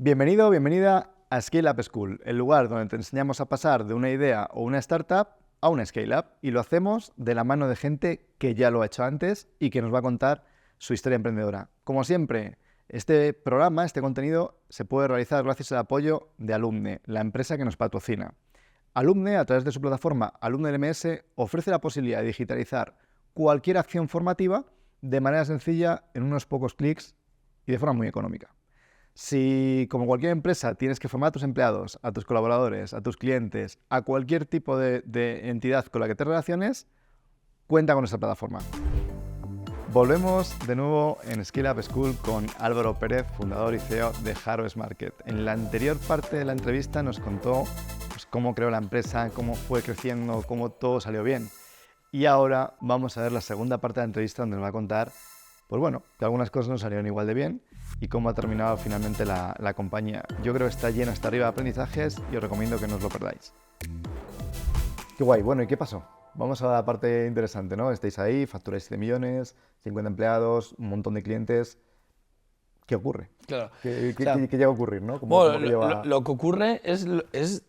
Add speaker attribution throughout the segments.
Speaker 1: Bienvenido, bienvenida a Scale Up School, el lugar donde te enseñamos a pasar de una idea o una startup a una scale up, y lo hacemos de la mano de gente que ya lo ha hecho antes y que nos va a contar su historia emprendedora. Como siempre, este programa, este contenido, se puede realizar gracias al apoyo de Alumne, la empresa que nos patrocina. Alumne, a través de su plataforma Alumne LMS, ofrece la posibilidad de digitalizar cualquier acción formativa de manera sencilla, en unos pocos clics y de forma muy económica. Si, como cualquier empresa, tienes que formar a tus empleados, a tus colaboradores, a tus clientes, a cualquier tipo de entidad con la que te relaciones, cuenta con nuestra plataforma. Volvemos de nuevo en Scale Up School con Álvaro Pérez, fundador y CEO de Harvest Market. En la anterior parte de la entrevista nos contó cómo creó la empresa, cómo fue creciendo, cómo todo salió bien. Y ahora vamos a ver la segunda parte de la entrevista, donde nos va a contar que algunas cosas no salieron igual de bien y cómo ha terminado finalmente la compañía. Yo creo que está llena hasta arriba de aprendizajes y os recomiendo que no os lo perdáis. Qué guay. Bueno, ¿y qué pasó? Vamos a la parte interesante, ¿no? Estáis ahí, facturáis 7 millones, 50 empleados, un montón de clientes. ¿Qué ocurre?
Speaker 2: Claro.
Speaker 1: ¿Qué llega a ocurrir, no?
Speaker 2: Lo que ocurre es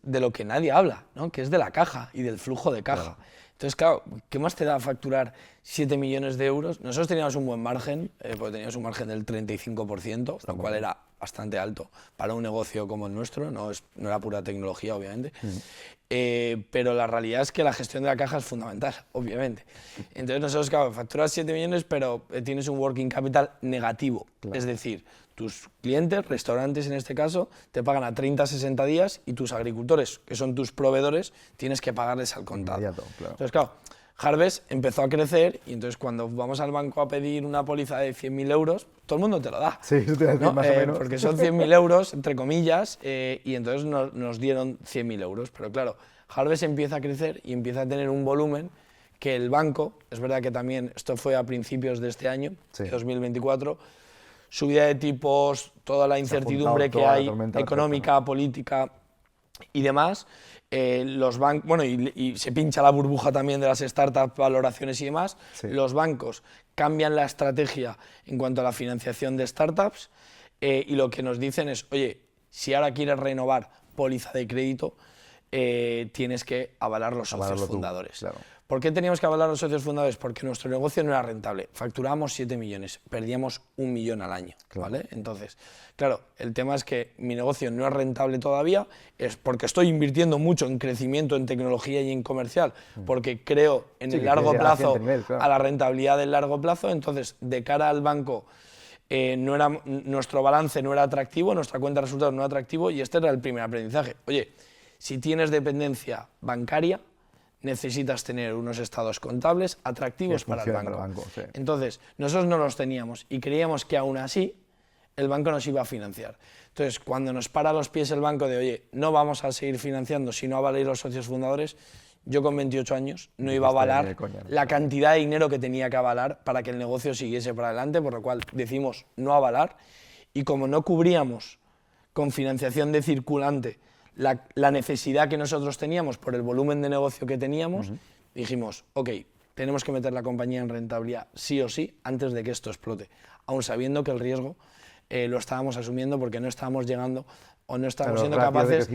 Speaker 2: de lo que nadie habla, ¿no? Que es de la caja y del flujo de caja.
Speaker 1: Claro.
Speaker 2: Entonces, claro, ¿qué más te da facturar 7 millones de euros? Nosotros teníamos un buen margen, porque teníamos un margen del 35%, lo cual era bastante alto para un negocio como el nuestro, no era pura tecnología, obviamente. Pero la realidad es que la gestión de la caja es fundamental, obviamente. Entonces nosotros, claro, facturas 7 millones, pero tienes un working capital negativo. Claro. Es decir, tus clientes, restaurantes en este caso, te pagan a 30-60 días y tus agricultores, que son tus proveedores, tienes que pagarles al contado.
Speaker 1: Claro.
Speaker 2: Entonces, claro, Harvest empezó a crecer y entonces cuando vamos al banco a pedir una póliza de 100.000 euros, todo el mundo te lo da.
Speaker 1: Sí, eso te voy a decir,
Speaker 2: ¿no?
Speaker 1: más o menos.
Speaker 2: Porque son 100.000 euros, entre comillas, y entonces nos dieron 100.000 euros. Pero claro, Harvest empieza a crecer y empieza a tener un volumen que el banco, es verdad que también esto fue a principios de este año, sí, 2024, subida de tipos, toda la incertidumbre que hay económica, política y demás, los bancos, y se pincha la burbuja también de las startups, valoraciones y demás, sí, los bancos cambian la estrategia en cuanto a la financiación de startups, y lo que nos dicen es, oye, si ahora quieres renovar póliza de crédito, tienes que avalar los socios fundadores. Claro. ¿Por qué teníamos que avalar los socios fundadores? Porque nuestro negocio no era rentable. Facturábamos 7 millones, perdíamos 1 millón al año. Claro. ¿Vale? Entonces, claro, el tema es que mi negocio no es rentable todavía, es porque estoy invirtiendo mucho en crecimiento, en tecnología y en comercial, porque creo en el largo plazo, nivel, claro, a la rentabilidad del largo plazo. Entonces, de cara al banco, nuestro balance no era atractivo, nuestra cuenta de resultados no era atractivo, y este era el primer aprendizaje. Oye, si tienes dependencia bancaria, necesitas tener unos estados contables atractivos para el banco. Sí. Entonces, nosotros no los teníamos y creíamos que aún así el banco nos iba a financiar. Entonces, cuando nos para los pies el banco de, oye, no vamos a seguir financiando si no avaláis los socios fundadores, yo con 28 años no iba a avalar la cantidad de dinero que tenía que avalar para que el negocio siguiese para adelante, por lo cual decimos no avalar, y como no cubríamos con financiación de circulante la necesidad que nosotros teníamos por el volumen de negocio que teníamos, dijimos, ok, tenemos que meter la compañía en rentabilidad sí o sí antes de que esto explote, aun sabiendo que el riesgo lo estábamos asumiendo porque no estábamos llegando o no estábamos siendo capaces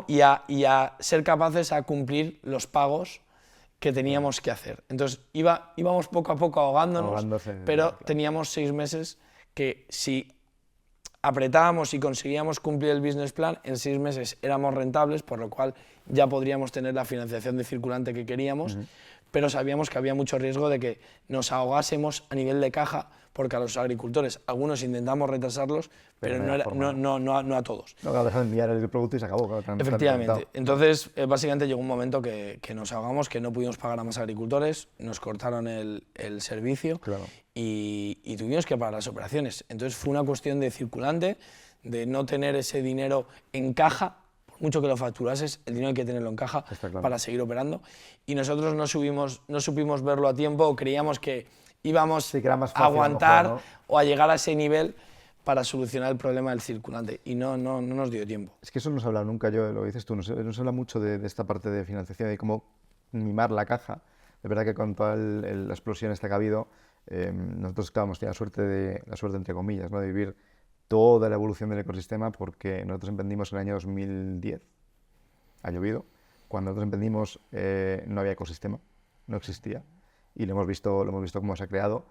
Speaker 2: y a ser capaces a cumplir los pagos que teníamos que hacer. Entonces íbamos poco a poco ahogándonos, pero claro, teníamos 6 meses que si apretábamos y conseguíamos cumplir el business plan, en 6 meses éramos rentables, por lo cual ya podríamos tener la financiación de circulante que queríamos, pero sabíamos que había mucho riesgo de que nos ahogásemos a nivel de caja, porque a los agricultores, algunos intentamos retrasarlos, pero no a todos.
Speaker 1: No, claro, dejan de enviar el producto y se acabó. Claro,
Speaker 2: efectivamente. Entonces, básicamente llegó un momento que nos ahogamos, que no pudimos pagar a más agricultores, nos cortaron el servicio, claro, y tuvimos que parar las operaciones. Entonces fue una cuestión de circulante, de no tener ese dinero en caja, por mucho que lo facturases, el dinero hay que tenerlo en caja, claro, para seguir operando. Y nosotros no supimos verlo a tiempo, o creíamos que íbamos a aguantar, ¿no?, o a llegar a ese nivel para solucionar el problema del circulante, y no nos dio tiempo.
Speaker 1: Es que eso no se habla nunca, lo dices tú, no se habla mucho de esta parte de financiación, de cómo mimar la caja. De verdad que con toda la explosión esta que ha habido, nosotros, claro, hemos tenido la suerte entre comillas, ¿no?, de vivir toda la evolución del ecosistema porque nosotros emprendimos en el año 2010, ha llovido. Cuando nosotros emprendimos no había ecosistema, no existía y lo hemos visto cómo se ha creado.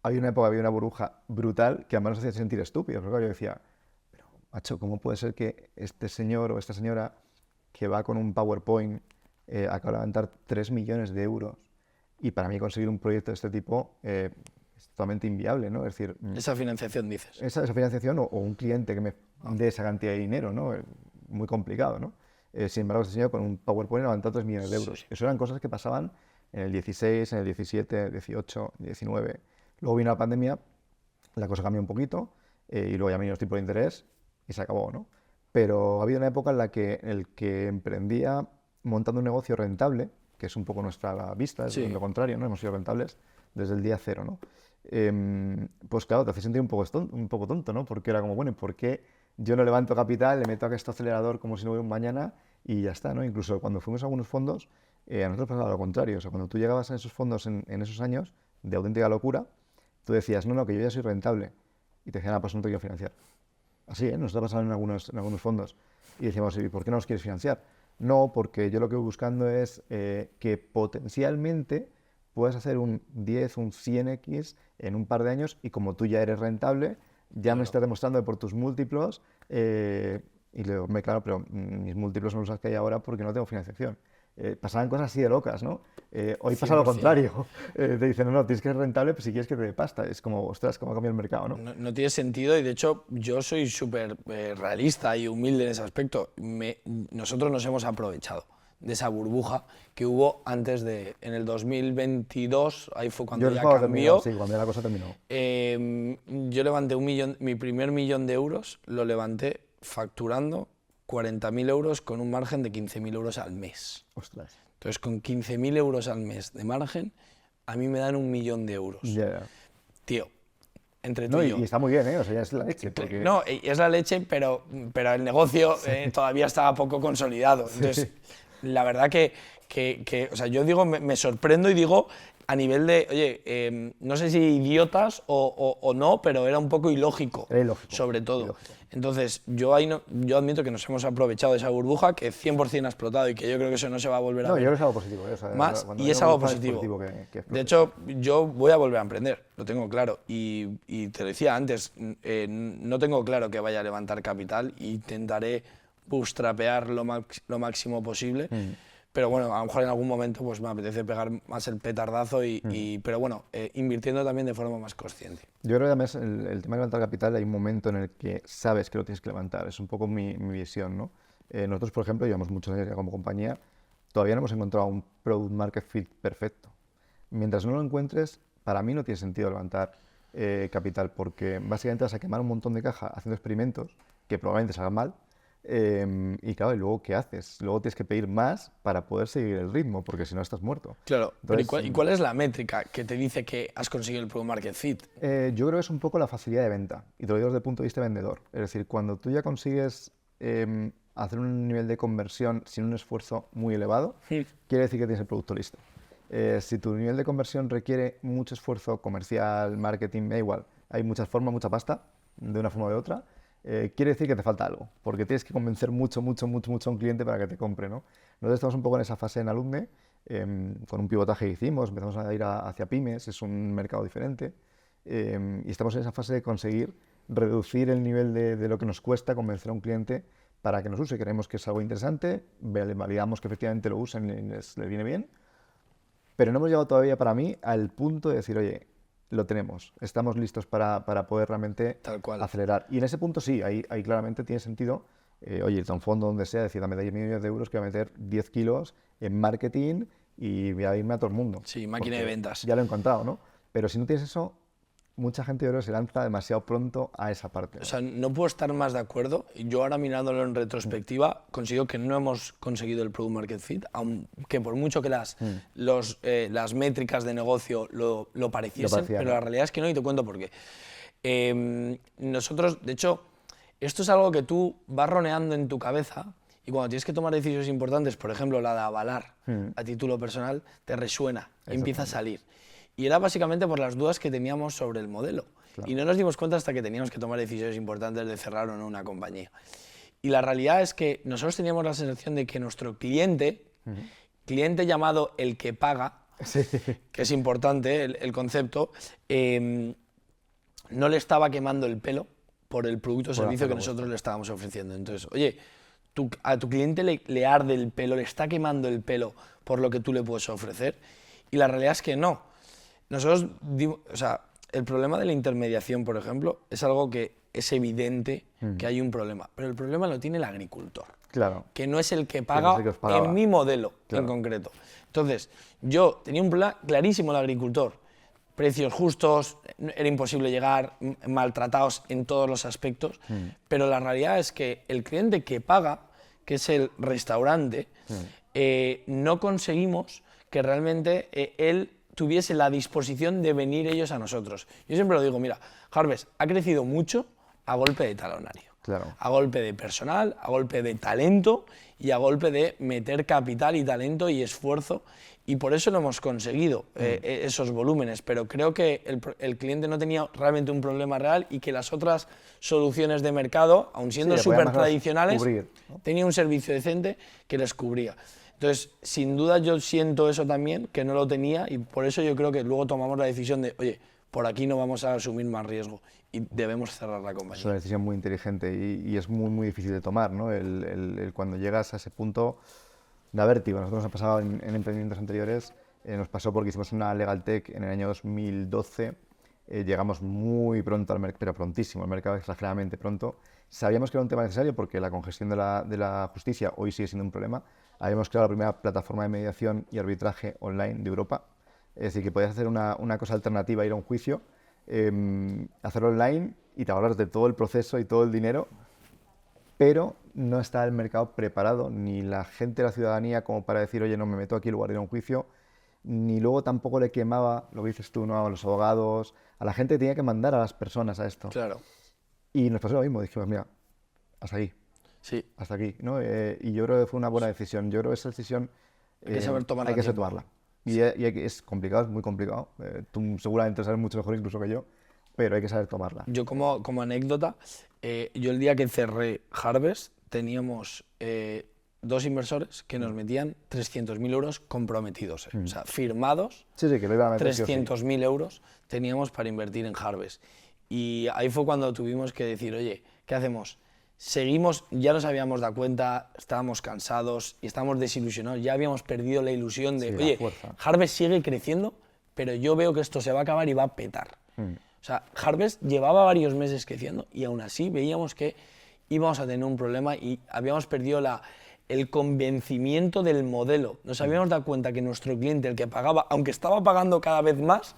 Speaker 1: Había una época, había una burbuja brutal que además nos hacía sentir estúpidos, porque yo decía, pero macho, ¿cómo puede ser que este señor o esta señora que va con un PowerPoint acaba de levantar 3 millones de euros y para mí conseguir un proyecto de este tipo es totalmente inviable, ¿no? Es decir,
Speaker 2: Esa financiación, dices.
Speaker 1: esa financiación o un cliente que me dé esa cantidad de dinero, ¿no? Muy complicado, ¿no? Sin embargo, este señor con un PowerPoint levantó 3 millones de euros.
Speaker 2: Sí.
Speaker 1: Eso eran cosas que pasaban en el 16, en el 17, 18, 19. Luego vino la pandemia, la cosa cambió un poquito y luego ya vinieron los tipos de interés y se acabó, ¿no? Pero ha habido una época en la que el que emprendía montando un negocio rentable, que es un poco nuestra vista, es
Speaker 2: Sí.
Speaker 1: lo contrario, ¿no? Hemos sido rentables desde el día cero, ¿no? Pues claro, te hace sentir un poco tonto, ¿no? Porque era como, bueno, ¿y por qué yo no levanto capital, le meto a este acelerador como si no hubiera un mañana y ya está, ¿no? Incluso cuando fuimos a algunos fondos, a nosotros pasaba lo contrario. O sea, cuando tú llegabas a esos fondos en esos años de auténtica locura, tú decías, no, que yo ya soy rentable. Y te decían, pues no te quiero financiar. Así, ¿eh? Nos está pasando en algunos fondos. Y decíamos, ¿y por qué no nos quieres financiar? No, porque yo lo que voy buscando es que potencialmente puedas hacer un 10, un 100x en un par de años y como tú ya eres rentable, ya me estás demostrando por tus múltiplos y le digo, claro, pero mis múltiplos son los que hay ahora porque no tengo financiación. Pasaban cosas así de locas, ¿no? Hoy pasa lo
Speaker 2: 100%.
Speaker 1: contrario. Te dicen, no, tienes que ser rentable, pues si quieres que te dé pasta. Es como, ostras, cómo ha cambiado el mercado, ¿no?
Speaker 2: No tiene sentido y de hecho yo soy súper realista y humilde en ese aspecto. Nosotros nos hemos aprovechado de esa burbuja que hubo antes de, en el 2022, ahí fue cuando ya cambió.
Speaker 1: Sí, cuando ya la cosa terminó.
Speaker 2: Yo levanté mi primer millón de euros, lo levanté facturando 40.000 euros con un margen de 15.000 euros al mes.
Speaker 1: Ostras.
Speaker 2: Entonces, con 15.000 euros al mes de margen, a mí me dan 1.000.000 de euros.
Speaker 1: Ya.
Speaker 2: Tío, entre tú
Speaker 1: No,
Speaker 2: y yo.
Speaker 1: y está muy bien, ¿eh? O sea, ya es la leche. Porque...
Speaker 2: No, es la leche, pero el negocio todavía estaba poco consolidado. Entonces, la verdad o sea, yo digo, me sorprendo y digo, a nivel de, oye, no sé si idiotas o no, pero era un poco ilógico,
Speaker 1: Era ilógico,
Speaker 2: sobre todo.
Speaker 1: ilógico.
Speaker 2: Entonces, yo admito que nos hemos aprovechado de esa burbuja que 100% ha explotado y que yo creo que eso no se va a volver a
Speaker 1: No,
Speaker 2: ver
Speaker 1: yo creo que es algo positivo. O sea,
Speaker 2: más,
Speaker 1: cuando
Speaker 2: y
Speaker 1: hay
Speaker 2: es
Speaker 1: una
Speaker 2: algo
Speaker 1: burbuja,
Speaker 2: positivo.
Speaker 1: que explote.
Speaker 2: De hecho, yo voy a volver a emprender, lo tengo claro. Y te decía antes, no tengo claro que vaya a levantar capital, intentaré bootstrapear lo máximo posible. Pero bueno, a lo mejor en algún momento pues me apetece pegar más el petardazo, pero bueno, invirtiendo también de forma más consciente.
Speaker 1: Yo creo que además el tema de levantar capital hay un momento en el que sabes que lo tienes que levantar. Es un poco mi visión, ¿no? Nosotros, por ejemplo, llevamos muchos años ya como compañía, todavía no hemos encontrado un product market fit perfecto. Mientras no lo encuentres, para mí no tiene sentido levantar capital porque básicamente vas a quemar un montón de caja haciendo experimentos que probablemente salgan mal. Y claro, ¿y luego qué haces? Luego tienes que pedir más para poder seguir el ritmo, porque si no estás muerto.
Speaker 2: Claro,
Speaker 1: Entonces,
Speaker 2: pero ¿y cuál es la métrica que te dice que has conseguido el Product Market Fit?
Speaker 1: yo creo que es un poco la facilidad de venta, y te lo digo desde el punto de vista vendedor. Es decir, cuando tú ya consigues hacer un nivel de conversión sin un esfuerzo muy elevado, quiere decir que tienes el producto listo. Si tu nivel de conversión requiere mucho esfuerzo comercial, marketing, da igual, hay muchas formas, mucha pasta, de una forma o de otra, quiere decir que te falta algo, porque tienes que convencer mucho a un cliente para que te compre, ¿no? Nosotros estamos un poco en esa fase en Alumne, con un pivotaje que hicimos, empezamos a ir hacia pymes, es un mercado diferente, y estamos en esa fase de conseguir reducir el nivel de lo que nos cuesta convencer a un cliente para que nos use. Creemos que es algo interesante, validamos que efectivamente lo usan y les viene bien, pero no hemos llegado todavía, para mí, al punto de decir, oye, lo tenemos, estamos listos para poder realmente
Speaker 2: Tal cual.
Speaker 1: acelerar. Y en ese punto sí, ahí claramente tiene sentido, oye, irte a un fondo donde sea, decir, dame 10 millones de euros que voy a meter 10 kilos en marketing y voy a irme a todo el mundo.
Speaker 2: Sí, máquina de ventas.
Speaker 1: Ya lo he encontrado, ¿no? Pero si no tienes eso, mucha gente yo creo que se lanza demasiado pronto a esa parte, ¿no?
Speaker 2: O sea, no puedo estar más de acuerdo. Yo ahora mirándolo en retrospectiva, considero que no hemos conseguido el Product Market Fit, aunque por mucho que las métricas de negocio lo pareciesen, pero
Speaker 1: ¿no?
Speaker 2: la realidad es que no, y te cuento por qué. Nosotros, de hecho, esto es algo que tú vas roneando en tu cabeza y cuando tienes que tomar decisiones importantes, por ejemplo, la de avalar a título personal, te resuena y empieza a salir. Y era básicamente por las dudas que teníamos sobre el modelo. Y no nos dimos cuenta hasta que teníamos que tomar decisiones importantes de cerrar o no una compañía. Y la realidad es que nosotros teníamos la sensación de que nuestro cliente, cliente llamado el que paga,
Speaker 1: Sí.
Speaker 2: que es importante el concepto, no le estaba quemando el pelo por el producto o servicio que nosotros le estábamos ofreciendo. Entonces, oye, a tu cliente le arde el pelo, le está quemando el pelo por lo que tú le puedes ofrecer. Y la realidad es que no. Nosotros, o sea, el problema de la intermediación, por ejemplo, es algo que es evidente que hay un problema. Pero el problema lo tiene el agricultor.
Speaker 1: Claro.
Speaker 2: Que no es el que paga
Speaker 1: pagaba.
Speaker 2: en mi modelo
Speaker 1: Claro.
Speaker 2: en concreto. Entonces, yo tenía un problema clarísimo el agricultor. Precios justos, era imposible llegar, maltratados en todos los aspectos, pero la realidad es que el cliente que paga, que es el restaurante, no conseguimos que realmente él tuviese la disposición de venir ellos a nosotros. Yo siempre lo digo, mira, Harvest ha crecido mucho a golpe de talonario.
Speaker 1: Claro.
Speaker 2: A golpe de personal, a golpe de talento y a golpe de meter capital y talento y esfuerzo, y por eso lo hemos conseguido, esos volúmenes, pero creo que el cliente no tenía realmente un problema real y que las otras soluciones de mercado, aun siendo súper tradicionales, tenían un servicio decente que les cubría. Entonces, sin duda yo siento eso también, que no lo tenía, y por eso yo creo que luego tomamos la decisión de, oye, por aquí no vamos a asumir más riesgo y debemos cerrar la compañía.
Speaker 1: Es una decisión muy inteligente y es muy, muy difícil de tomar, ¿no? Cuando llegas a ese punto, da vértigo. Nosotros nos ha pasado en emprendimientos anteriores, nos pasó porque hicimos una Legal Tech en el año 2012, llegamos muy pronto al mercado, pero prontísimo, al mercado exageradamente pronto. Sabíamos que era un tema necesario porque la congestión de la justicia hoy sigue siendo un problema. Habíamos creado la primera plataforma de mediación y arbitraje online de Europa. Es decir, que podías hacer una cosa alternativa a ir a un juicio, hacerlo online y te ahorras de todo el proceso y todo el dinero, pero no está el mercado preparado, ni la gente, la ciudadanía, como para decir, oye, no me meto aquí en lugar de ir a un juicio, ni luego tampoco le quemaba, lo que dices tú, ¿no? A los abogados, a la gente que tenía que mandar a las personas a esto.
Speaker 2: Claro.
Speaker 1: Y nos pasó lo mismo, dijimos, mira, hasta aquí.
Speaker 2: Sí.
Speaker 1: Hasta aquí, ¿no? Y yo creo que fue una buena decisión. Yo creo que esa decisión
Speaker 2: hay que saber tomarla.
Speaker 1: Hay que tomarla. Y es complicado, es muy complicado. Tú seguramente sabes mucho mejor incluso que yo, pero hay que saber tomarla.
Speaker 2: Yo como anécdota, yo el día que cerré Harvest teníamos 2 inversores que nos metían 300.000 euros comprometidos, o sea, firmados.
Speaker 1: Sí, que lo iban a meter.
Speaker 2: 300.000 euros teníamos para invertir en Harvest. Y ahí fue cuando tuvimos que decir, oye, ¿qué hacemos? Seguimos, ya nos habíamos dado cuenta, estábamos cansados y estábamos desilusionados, ya habíamos perdido la ilusión de, oye, Harvest sigue creciendo, pero yo veo que esto se va a acabar y va a petar. O sea, Harvest llevaba varios meses creciendo y aún así veíamos que íbamos a tener un problema y habíamos perdido el convencimiento del modelo. Nos habíamos dado cuenta que nuestro cliente, el que pagaba, aunque estaba pagando cada vez más,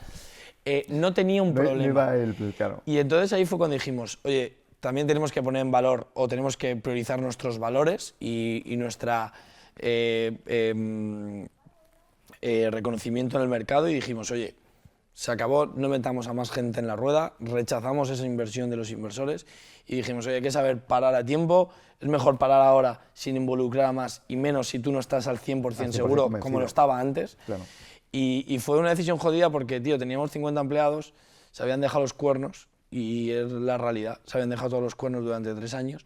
Speaker 2: no tenía un problema.
Speaker 1: Claro.
Speaker 2: Y entonces ahí fue cuando dijimos, oye, también tenemos que poner en valor o tenemos que priorizar nuestros valores y nuestra reconocimiento en el mercado, y dijimos, oye, se acabó, no metamos a más gente en la rueda, rechazamos esa inversión de los inversores y dijimos, oye, hay que saber parar a tiempo, es mejor parar ahora sin involucrar a más y menos si tú no estás al 100% seguro como lo estaba antes.
Speaker 1: Claro.
Speaker 2: Y fue una decisión jodida porque, tío, teníamos 50 empleados, se habían dejado los cuernos, y es la realidad, se habían dejado todos los cuernos durante 3 años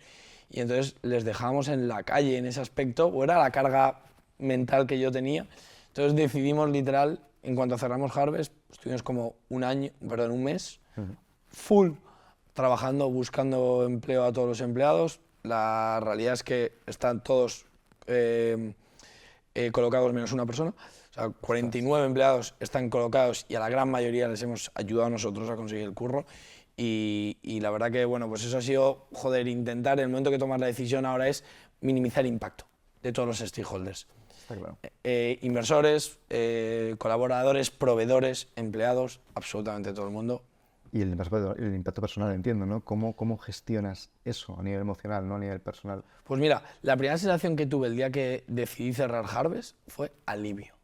Speaker 2: y entonces les dejábamos en la calle en ese aspecto, o era la carga mental que yo tenía. Entonces decidimos literal, en cuanto cerramos Harvest, estuvimos como un mes, full, trabajando, buscando empleo a todos los empleados. La realidad es que están todos colocados menos una persona. O sea, 49 empleados están colocados y a la gran mayoría les hemos ayudado nosotros a conseguir el curro. Y la verdad que, bueno, pues eso ha sido, joder, intentar, el momento que tomas la decisión ahora es minimizar el impacto de todos los stakeholders.
Speaker 1: Está claro.
Speaker 2: Inversores, colaboradores, proveedores, empleados, absolutamente todo el mundo.
Speaker 1: Y el impacto personal, entiendo, ¿no? ¿Cómo gestionas eso a nivel emocional, no a nivel personal?
Speaker 2: Pues mira, la primera sensación que tuve el día que decidí cerrar Harvest fue alivio.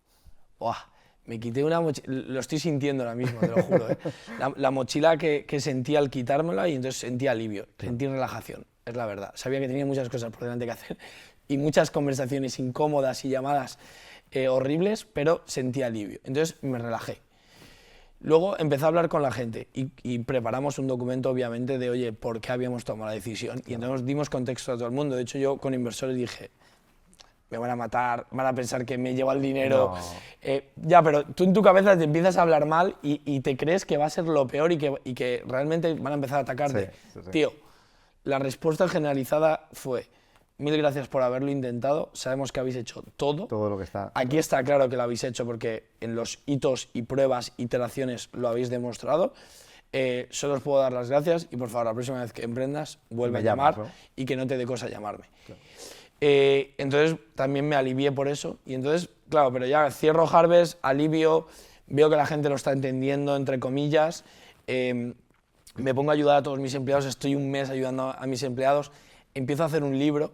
Speaker 2: ¡Buah! Me quité una mochila, lo estoy sintiendo ahora mismo, te lo juro, ¿eh? La mochila que sentí al quitármela, y entonces sentí alivio, sentí relajación, es la verdad. Sabía que tenía muchas cosas por delante que hacer y muchas conversaciones incómodas y llamadas horribles, pero sentí alivio. Entonces me relajé. Luego empecé a hablar con la gente y preparamos un documento, obviamente, de, oye, ¿por qué habíamos tomado la decisión? Y entonces dimos contexto a todo el mundo. De hecho, yo con inversores dije, me van a matar, van a pensar que me llevo el dinero.
Speaker 1: No.
Speaker 2: Ya, pero tú en tu cabeza te empiezas a hablar mal y te crees que va a ser lo peor y que realmente van a empezar a atacarte.
Speaker 1: Sí.
Speaker 2: Tío, la respuesta generalizada fue, mil gracias por haberlo intentado, sabemos que habéis hecho todo.
Speaker 1: Todo lo que está.
Speaker 2: Aquí está claro que lo habéis hecho porque en los hitos y pruebas, iteraciones, lo habéis demostrado. Solo os puedo dar las gracias y por favor, la próxima vez que emprendas, vuelve a llamar,
Speaker 1: ¿no?
Speaker 2: y que no te dé cosa llamarme.
Speaker 1: Claro.
Speaker 2: Entonces también me alivié por eso y entonces, claro, pero ya cierro Harvest, alivio, veo que la gente lo está entendiendo, entre comillas, me pongo a ayudar a todos mis empleados, estoy un mes ayudando a mis empleados, empiezo a hacer un libro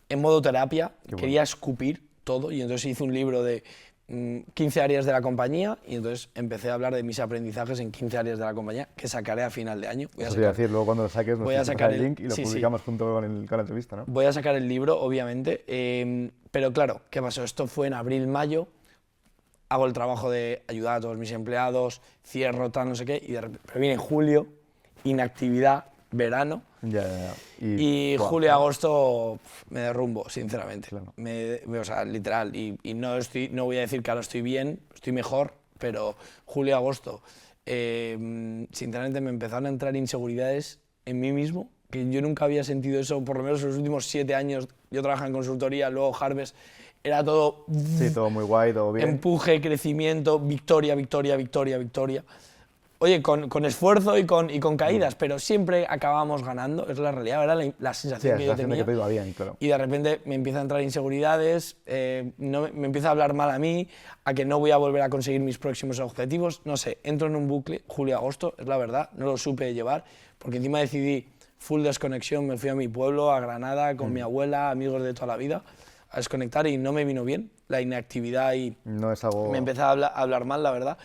Speaker 2: en modo terapia, quería escupir todo y entonces hice un libro de 15 áreas de la compañía y entonces empecé a hablar de mis aprendizajes en 15 áreas de la compañía que sacaré a final de año.
Speaker 1: Eso te iba a decir, luego cuando lo saques nos pasas el link y lo publicamos junto con la entrevista, ¿no?
Speaker 2: Voy a sacar el libro, obviamente, pero claro, ¿qué pasó? Esto fue en abril-mayo, hago el trabajo de ayudar a todos mis empleados, cierro, tal, no sé qué, y de repente, pero viene julio, inactividad, verano,
Speaker 1: Ya.
Speaker 2: y julio-agosto me derrumbo, sinceramente.
Speaker 1: Claro.
Speaker 2: O sea, literal. Y no voy a decir que ahora estoy bien, estoy mejor, pero julio-agosto, sinceramente me empezaron a entrar inseguridades en mí mismo, que yo nunca había sentido eso, por lo menos en los últimos 7 años. Yo trabajaba en consultoría, luego Harvest, era todo...
Speaker 1: Sí, todo muy guay, todo bien.
Speaker 2: Empuje, crecimiento, victoria, victoria, victoria, victoria. Oye, con esfuerzo y con caídas, pero siempre acabábamos ganando, es la realidad, era la sensación que yo tenía.
Speaker 1: Que te iba bien, claro.
Speaker 2: Y de repente me empiezan a entrar inseguridades, me empieza a hablar mal a mí, a que no voy a volver a conseguir mis próximos objetivos, no sé, entro en un bucle, julio-agosto, es la verdad, no lo supe llevar, porque encima decidí full desconexión, me fui a mi pueblo, a Granada, con mi abuela, amigos de toda la vida, a desconectar y no me vino bien, la inactividad y
Speaker 1: no es algo...
Speaker 2: me empezó a hablar mal, la verdad,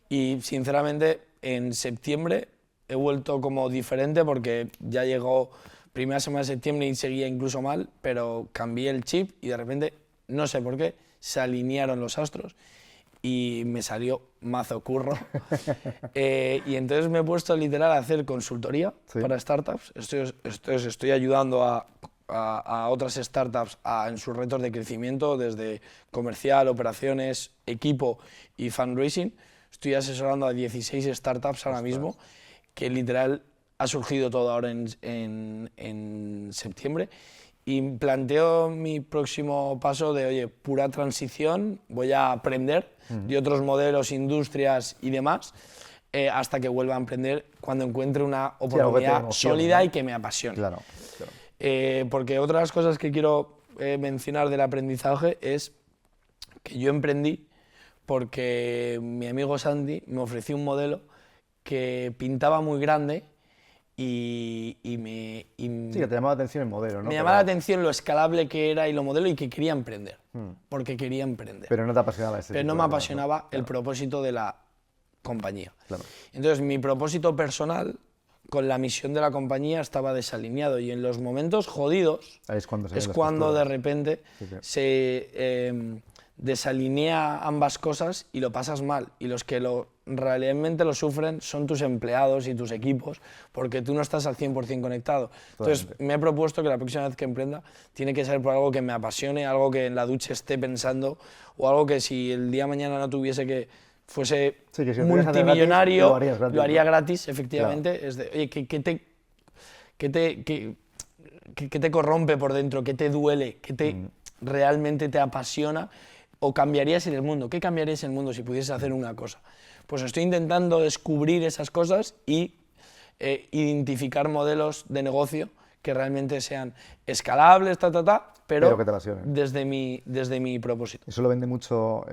Speaker 2: y sinceramente en septiembre he vuelto como diferente porque ya llegó primera semana de septiembre y seguía incluso mal, pero cambié el chip y de repente, no sé por qué, se alinearon los astros y me salió mazo curro. Y entonces me he puesto literal a hacer consultoría para startups. Estoy ayudando a otras startups en sus retos de crecimiento, desde comercial, operaciones, equipo y fundraising. Estoy asesorando a 16 startups ahora mismo, que literal ha surgido todo ahora en septiembre. Y planteo mi próximo paso de, oye, pura transición, voy a aprender de otros modelos, industrias y demás, hasta que vuelva a emprender cuando encuentre una oportunidad sólida, ¿no? Y que me apasione.
Speaker 1: Claro.
Speaker 2: Porque otra de las cosas que quiero mencionar del aprendizaje es que yo emprendí porque mi amigo Sandy me ofreció un modelo que pintaba muy grande y
Speaker 1: sí, que te llamaba la atención el modelo, ¿no?
Speaker 2: Me llamaba la atención lo escalable que era y lo modelo y que quería emprender, porque quería emprender.
Speaker 1: Pero no te apasionaba ese
Speaker 2: Pero no me apasionaba el propósito de la compañía.
Speaker 1: Claro.
Speaker 2: Entonces, mi propósito personal con la misión de la compañía estaba desalineado y en los momentos jodidos
Speaker 1: es
Speaker 2: cuando de repente se desalinea ambas cosas y lo pasas mal. Y los que realmente lo sufren son tus empleados y tus equipos, porque tú no estás al 100% conectado. Entonces, me he propuesto que la próxima vez que emprenda tiene que ser por algo que me apasione, algo que en la ducha esté pensando, o algo que si el día de mañana no tuviese que fuese multimillonario, gratis, lo haría gratis, efectivamente. Claro. Es de, oye, ¿qué te corrompe por dentro? ¿Qué te duele? ¿Qué realmente te apasiona? ¿O cambiarías en el mundo? ¿Qué cambiarías en el mundo si pudieses hacer una cosa? Pues estoy intentando descubrir esas cosas y identificar modelos de negocio que realmente sean escalables, pero
Speaker 1: que te apasionen.
Speaker 2: desde mi propósito.
Speaker 1: Eso lo vende mucho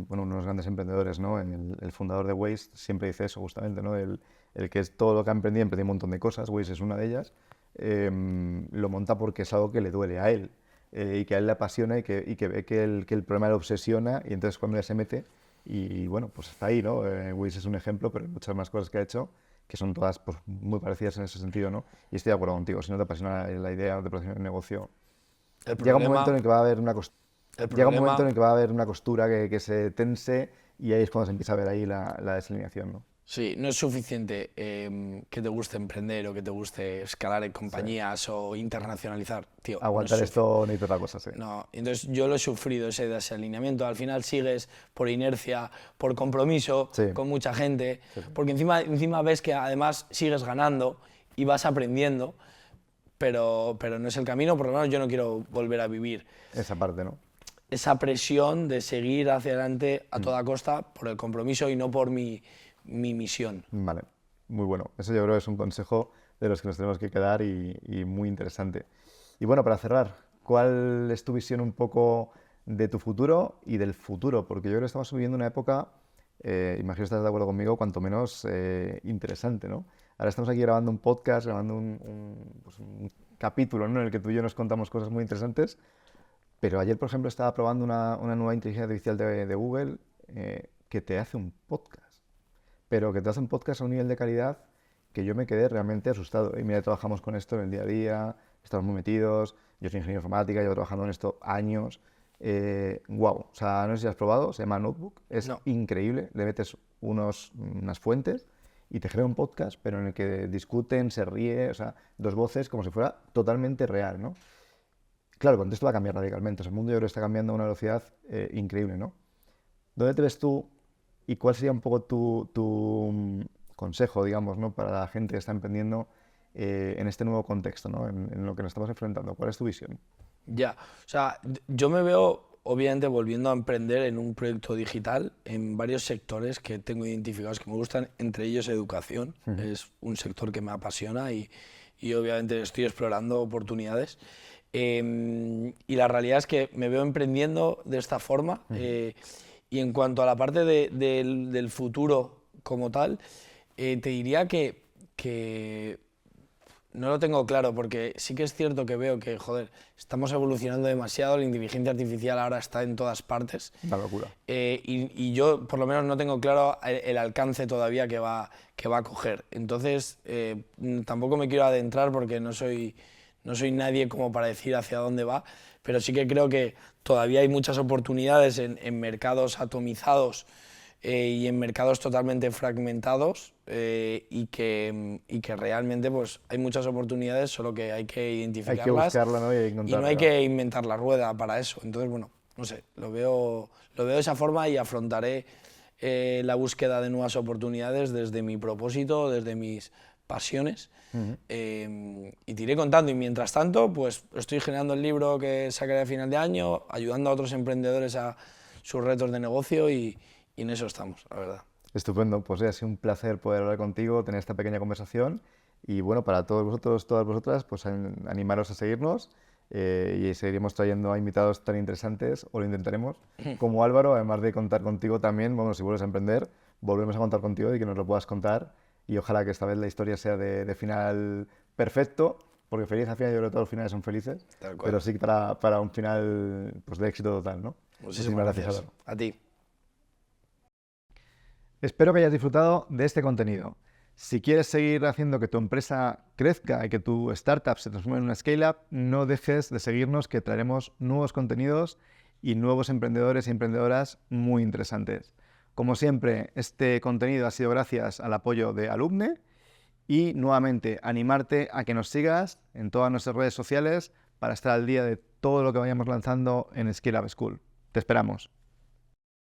Speaker 1: uno de los grandes emprendedores, ¿no? El fundador de Waze siempre dice eso justamente, ¿no? El que es todo lo que ha emprendido un montón de cosas, Waze es una de ellas, lo monta porque es algo que le duele a él. Y que a él le apasiona y que ve que el problema le obsesiona y entonces cuando ya se mete y bueno, pues está ahí, ¿no? Waze es un ejemplo, pero hay muchas más cosas que ha hecho que son todas pues, muy parecidas en ese sentido, ¿no? Y estoy de acuerdo contigo, si no te apasiona la idea, no te apasiona el negocio, llega un momento en el que va a haber una
Speaker 2: El
Speaker 1: Llega un
Speaker 2: problema,
Speaker 1: momento en el que va a haber una costura que se tense y ahí es cuando se empieza a ver ahí la desalineación, ¿no?
Speaker 2: sí, no es suficiente que te guste emprender o que te guste escalar en compañías o internacionalizar, tío. No es
Speaker 1: Aguantar esto necesita otra cosa, sí.
Speaker 2: no, entonces yo lo he sufrido ese desalineamiento. Al final sigues por inercia, por compromiso
Speaker 1: Sí.
Speaker 2: con mucha gente, porque encima ves que además sigues ganando y vas aprendiendo, pero no es el camino, por lo menos yo no quiero volver a vivir
Speaker 1: Esa parte, ¿no?
Speaker 2: esa presión de seguir hacia adelante a toda costa por el compromiso y no por mi misión.
Speaker 1: Vale, muy bueno. Eso yo creo que es un consejo de los que nos tenemos que quedar y muy interesante. Y bueno, para cerrar, ¿cuál es tu visión un poco de tu futuro y del futuro? Porque yo creo que estamos viviendo una época, imagino que estás de acuerdo conmigo, cuanto menos interesante, ¿no? Ahora estamos aquí grabando un podcast, grabando pues un capítulo, ¿no? En el que tú y yo nos contamos cosas muy interesantes, pero ayer, por ejemplo, estaba probando una nueva inteligencia artificial de Google que te hace un podcast, pero que te hace un podcast a un nivel de calidad que yo me quedé realmente asustado. Y mira, trabajamos con esto en el día a día, estamos muy metidos, yo soy ingeniero informática, llevo trabajando en esto años. Wow, o sea, no sé si has probado, se llama Notebook, es
Speaker 2: No.
Speaker 1: increíble, le metes unas fuentes y te crea un podcast, pero en el que discuten, se ríe, o sea, dos voces como si fuera totalmente real, ¿no? Claro, el contexto va a cambiar radicalmente, o sea, el mundo yo creo que está cambiando a una velocidad increíble, ¿no? ¿Dónde te ves tú y cuál sería un poco tu consejo, digamos, ¿no? Para la gente que está emprendiendo en este nuevo contexto, ¿no? En lo que nos estamos enfrentando? ¿Cuál es tu visión?
Speaker 2: Ya, o sea, yo me veo obviamente volviendo a emprender en un proyecto digital en varios sectores que tengo identificados que me gustan, entre ellos educación, es un sector que me apasiona y obviamente estoy explorando oportunidades. Y la realidad es que me veo emprendiendo de esta forma y en cuanto a la parte del futuro como tal, te diría que no lo tengo claro, porque sí que es cierto que veo que, joder, estamos evolucionando demasiado, la inteligencia artificial ahora está en todas partes.
Speaker 1: Una locura.
Speaker 2: Y yo, por lo menos, no tengo claro el alcance todavía que va a coger. Entonces, tampoco me quiero adentrar porque no soy nadie como para decir hacia dónde va, pero sí que creo que todavía hay muchas oportunidades en mercados atomizados y en mercados totalmente fragmentados y que realmente pues, hay muchas oportunidades, solo que hay que identificarlas.
Speaker 1: Hay que buscarla, ¿no? Y
Speaker 2: Y
Speaker 1: encontrarla.
Speaker 2: no hay que inventar la rueda para eso. Entonces, bueno, no sé, lo veo de esa forma y afrontaré la búsqueda de nuevas oportunidades desde mi propósito, desde mis pasiones. Y te iré contando. Y mientras tanto, pues estoy generando el libro que sacaré a final de año, ayudando a otros emprendedores a sus retos de negocio y en eso estamos, la verdad.
Speaker 1: Estupendo, pues ha sido un placer poder hablar contigo, tener esta pequeña conversación y bueno, para todos vosotros, todas vosotras, pues animaros a seguirnos y seguiremos trayendo a invitados tan interesantes, o lo intentaremos, como Álvaro, además de contar contigo también, bueno, si vuelves a emprender, volvemos a contar contigo y que nos lo puedas contar y ojalá que esta vez la historia sea de final perfecto, porque feliz al final, yo creo que todos los finales son felices,
Speaker 2: Tal cual.
Speaker 1: pero sí que para un final pues, de éxito total, ¿no?
Speaker 2: Muchísimas gracias.
Speaker 1: Álvaro.
Speaker 2: A ti.
Speaker 1: Espero que hayas disfrutado de este contenido. Si quieres seguir haciendo que tu empresa crezca y que tu startup se transforme en una scale-up, no dejes de seguirnos, que traeremos nuevos contenidos y nuevos emprendedores y emprendedoras muy interesantes. Como siempre, este contenido ha sido gracias al apoyo de Alumne y nuevamente animarte a que nos sigas en todas nuestras redes sociales para estar al día de todo lo que vayamos lanzando en Scale Up School. Te esperamos.